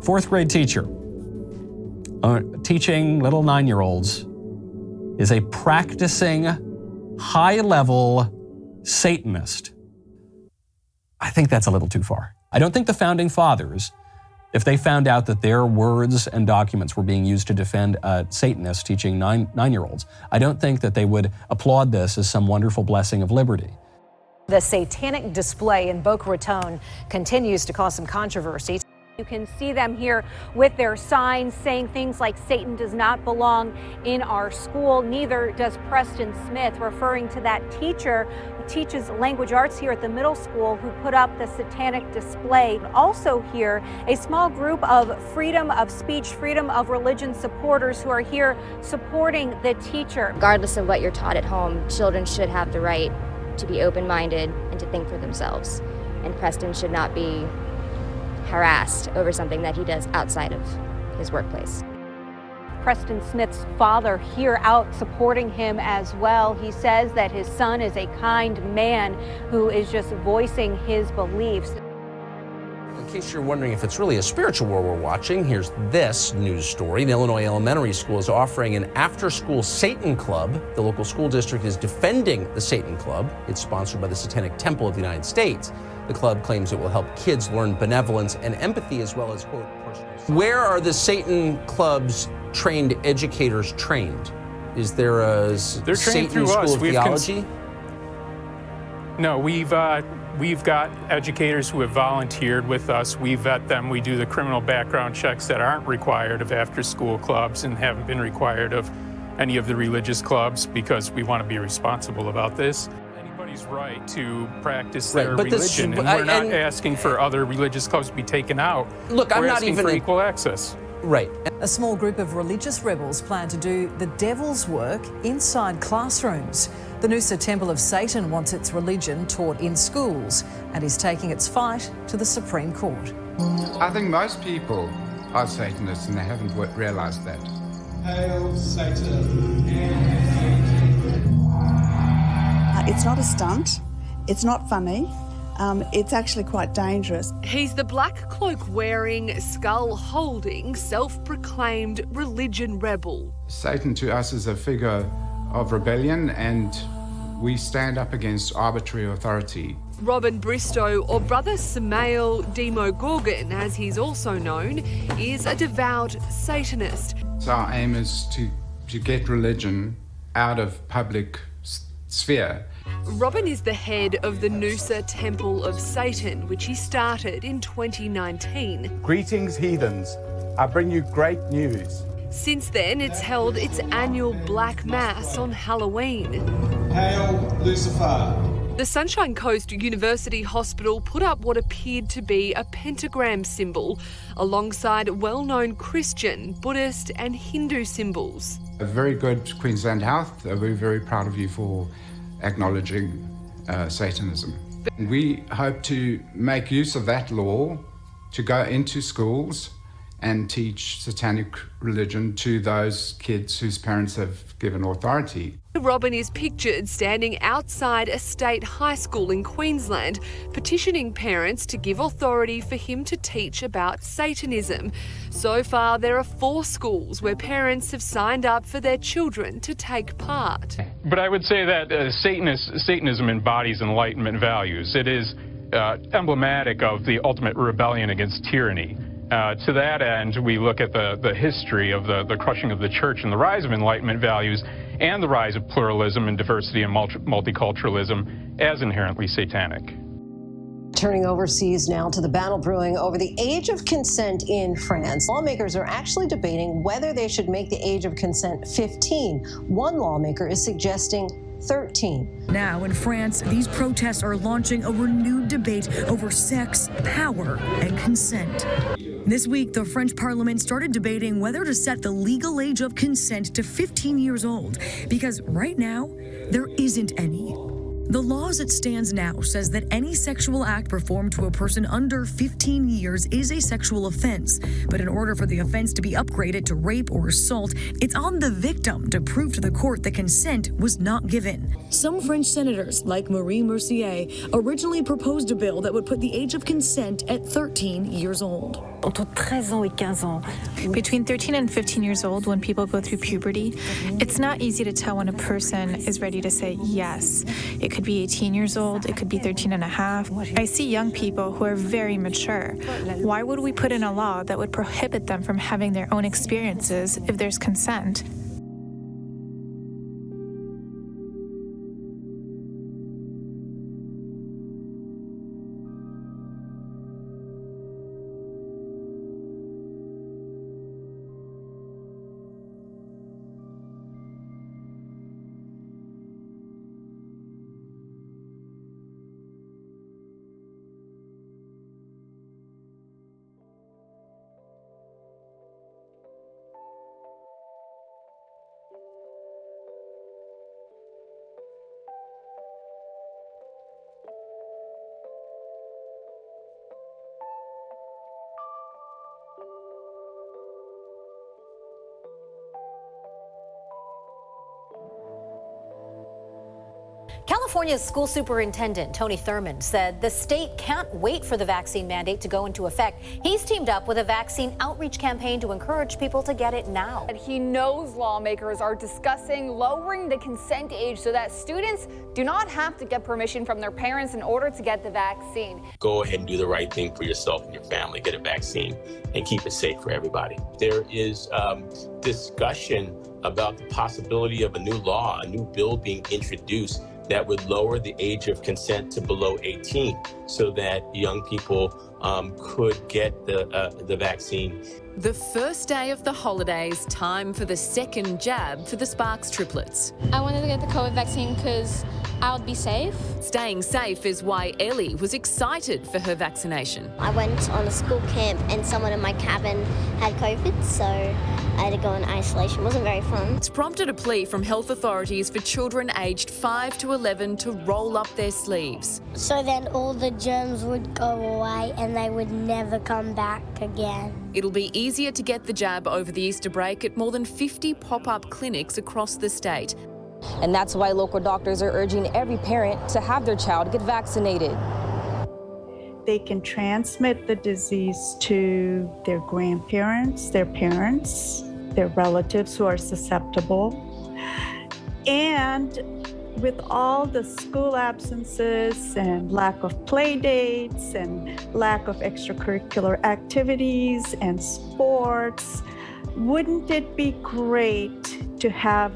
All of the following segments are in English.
Fourth grade teacher teaching little 9-year-olds is a practicing high-level Satanist. I think that's a little too far. I don't think the founding fathers, if they found out that their words and documents were being used to defend a Satanist teaching 9-year-olds, I don't think that they would applaud this as some wonderful blessing of liberty. The satanic display in Boca Raton continues to cause some controversy. You can see them here with their signs saying things like Satan does not belong in our school, neither does Preston Smith, referring to that teacher who teaches language arts here at the middle school who put up the satanic display. Also here, a small group of freedom of speech, freedom of religion supporters who are here supporting the teacher. Regardless of what you're taught at home, children should have the right to be open-minded and to think for themselves. And Preston should not be harassed over something that he does outside of his workplace. Preston Smith's father here out supporting him as well. He says that his son is a kind man who is just voicing his beliefs. In case you're wondering if it's really a spiritual war we're watching, here's this news story. The Illinois Elementary School is offering an after-school Satan Club. The local school district is defending the Satan Club. It's sponsored by the Satanic Temple of the United States. The club claims it will help kids learn benevolence and empathy as well as, quote, personal. Where are the Satan Club's trained educators trained? Is there a Satan School of Theology? No, we've got educators who have volunteered with us. We vet them. We do the criminal background checks that aren't required of after-school clubs and haven't been required of any of the religious clubs because we want to be responsible about this. Anybody's right to practice their religion, and we're not asking for other religious clubs to be taken out. Look, we're I'm not asking even for equal access. Right. A small group of religious rebels plan to do the devil's work inside classrooms. The Noosa Temple of Satan wants its religion taught in schools and is taking its fight to the Supreme Court. I think most people are Satanists and they haven't realised that. Hail Satan. It's not a stunt. It's not funny. It's actually quite dangerous. He's the black cloak-wearing, skull-holding, self-proclaimed religion rebel. Satan to us is a figure of rebellion, and we stand up against arbitrary authority. Robin Bristow, or Brother Samael Demogorgon, as he's also known, is a devout Satanist. So our aim is to get religion out of public sphere. Robin is the head of the Noosa Temple of Satan, which he started in 2019. Greetings, heathens. I bring you great news. Since then, it's held its annual Black Mass on Halloween. Hail Lucifer. The Sunshine Coast University Hospital put up what appeared to be a pentagram symbol alongside well-known Christian, Buddhist and Hindu symbols. A very good Queensland Health. We're very proud of you for acknowledging Satanism. We hope to make use of that law to go into schools and teach satanic religion to those kids whose parents have given authority. Robin is pictured standing outside a state high school in Queensland, petitioning parents to give authority for him to teach about Satanism. So far, there are 4 schools where parents have signed up for their children to take part. But I would say that Satanism embodies Enlightenment values. It is emblematic of the ultimate rebellion against tyranny. To that end, we look at the history of the crushing of the church and the rise of Enlightenment values and the rise of pluralism and diversity and multiculturalism as inherently satanic. Turning overseas now to the battle brewing over the age of consent in France. Lawmakers are actually debating whether they should make the age of consent 15. One lawmaker is suggesting 13. Now in France, these protests are launching a renewed debate over sex, power, and consent. This week, the French parliament started debating whether to set the legal age of consent to 15 years old, because right now, there isn't any. The law as it stands now says that any sexual act performed to a person under 15 years is a sexual offense. But in order for the offense to be upgraded to rape or assault, it's on the victim to prove to the court that consent was not given. Some French senators, like Marie Mercier, originally proposed a bill that would put the age of consent at 13 years old. Entre 13 ans et 15 ans. Between 13 and 15 years old, when people go through puberty, it's not easy to tell when a person is ready to say yes. It could be 18 years old, it could be 13 and a half. I see young people who are very mature. Why would we put in a law that would prohibit them from having their own experiences if there's consent? California's school superintendent, Tony Thurmond, said the state can't wait for the vaccine mandate to go into effect. He's teamed up with a vaccine outreach campaign to encourage people to get it now. And he knows lawmakers are discussing lowering the consent age so that students do not have to get permission from their parents in order to get the vaccine. Go ahead and do the right thing for yourself and your family. Get a vaccine and keep it safe for everybody. There is discussion about the possibility of a new law, a new bill being introduced that would lower the age of consent to below 18 so that young people could get the vaccine. The first day of the holidays, time for the second jab for the Sparks triplets. I wanted to get the COVID vaccine because I would be safe. Staying safe is why Ellie was excited for her vaccination. I went on a school camp and someone in my cabin had COVID, so I had to go in isolation. It wasn't very fun. It's prompted a plea from health authorities for children aged 5 to 11 to roll up their sleeves. So then all the germs would go away and they would never come back again. It'll be easier to get the jab over the Easter break at more than 50 pop-up clinics across the state. And that's why local doctors are urging every parent to have their child get vaccinated. They can transmit the disease to their grandparents, their parents, their relatives who are susceptible. And with all the school absences and lack of play dates and lack of extracurricular activities and sports, wouldn't it be great to have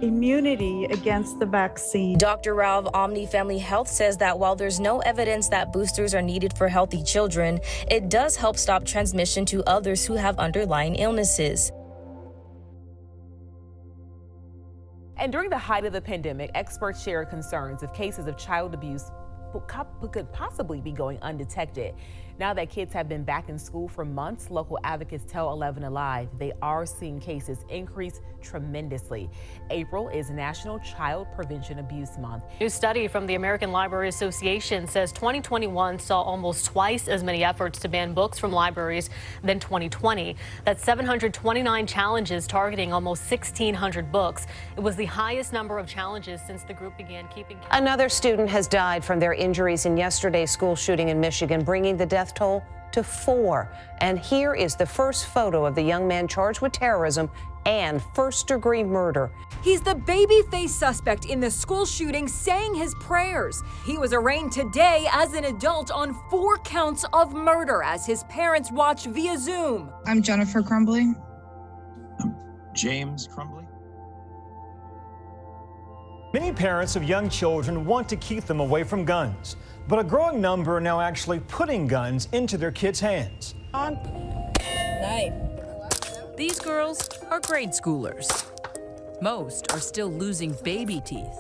immunity against the vaccine? Dr. Rao of Omni Family Health says that while there's no evidence that boosters are needed for healthy children, it does help stop transmission to others who have underlying illnesses. And during the height of the pandemic, experts shared concerns of cases of child abuse could possibly be going undetected. Now that kids have been back in school for months, local advocates tell 11 Alive they are seeing cases increase tremendously. April is National Child Prevention Abuse Month. A new study from the American Library Association says 2021 saw almost twice as many efforts to ban books from libraries than 2020. That's 729 challenges targeting almost 1,600 books. It was the highest number of challenges since the group began keeping. Another student has died from their injuries in yesterday's school shooting in Michigan, bringing the death toll to 4. And here is the first photo of the young man charged with terrorism and first-degree murder. He's the baby-faced suspect in the school shooting saying his prayers. He was arraigned today as an adult on 4 counts of murder as his parents watched via Zoom. I'm Jennifer Crumbly. I'm James Crumbly. Many parents of young children want to keep them away from guns, but a growing number are now actually putting guns into their kids' hands. Nice. These girls are grade schoolers. Most are still losing baby teeth.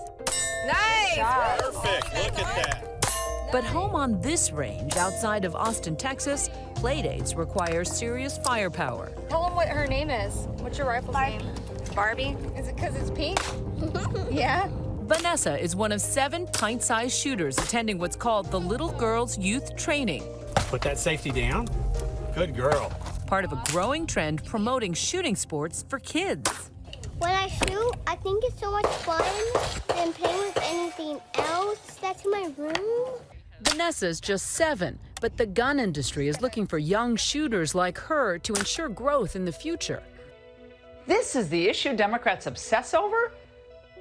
Nice! Perfect, look at that. But home on this range outside of Austin, Texas, playdates require serious firepower. Tell them what her name is. What's your rifle's name? Barbie. Is it because it's pink? Yeah. Vanessa is one of 7 pint-sized shooters attending what's called the Little Girls Youth Training. Put that safety down. Good girl. Part of a growing trend promoting shooting sports for kids. When I shoot, I think it's so much fun than playing with anything else that's in my room. Vanessa's just 7, But the gun industry is looking for young shooters like her to ensure growth in the future. This is the issue Democrats obsess over?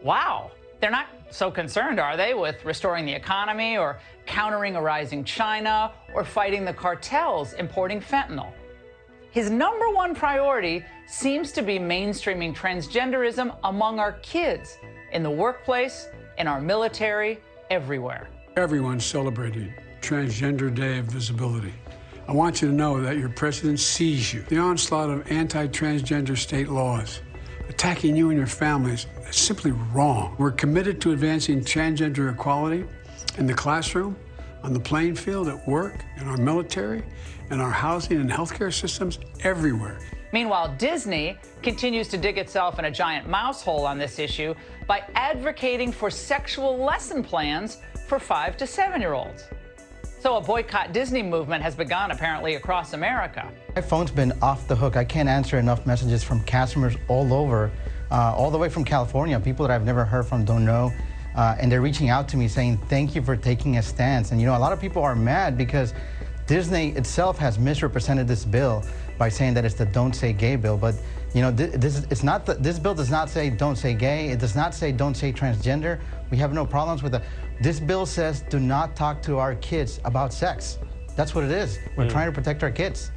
Wow. They're not so concerned, are they, with restoring the economy or countering a rising China or fighting the cartels importing fentanyl? His number one priority seems to be mainstreaming transgenderism among our kids, in the workplace, in our military, everywhere. Everyone's celebrating Transgender Day of Visibility. I want you to know that your president sees you. The onslaught of anti-transgender state laws attacking you and your families is simply wrong. We're committed to advancing transgender equality in the classroom, on the playing field, at work, in our military, in our housing and healthcare systems, everywhere. Meanwhile, Disney continues to dig itself in a giant mouse hole on this issue by advocating for sexual lesson plans for 5 to 7-year-olds. So a boycott Disney movement has begun apparently across America. My phone's been off the hook. I can't answer enough messages from customers all over, all the way from California, people that I've never heard from, don't know. And they're reaching out to me saying, thank you for taking a stance. And you know, a lot of people are mad because Disney itself has misrepresented this bill by saying that it's the Don't Say Gay bill. But you know, this bill does not say don't say gay. It does not say don't say transgender. We have no problems with that. This bill says do not talk to our kids about sex. That's what it is. We're trying to protect our kids.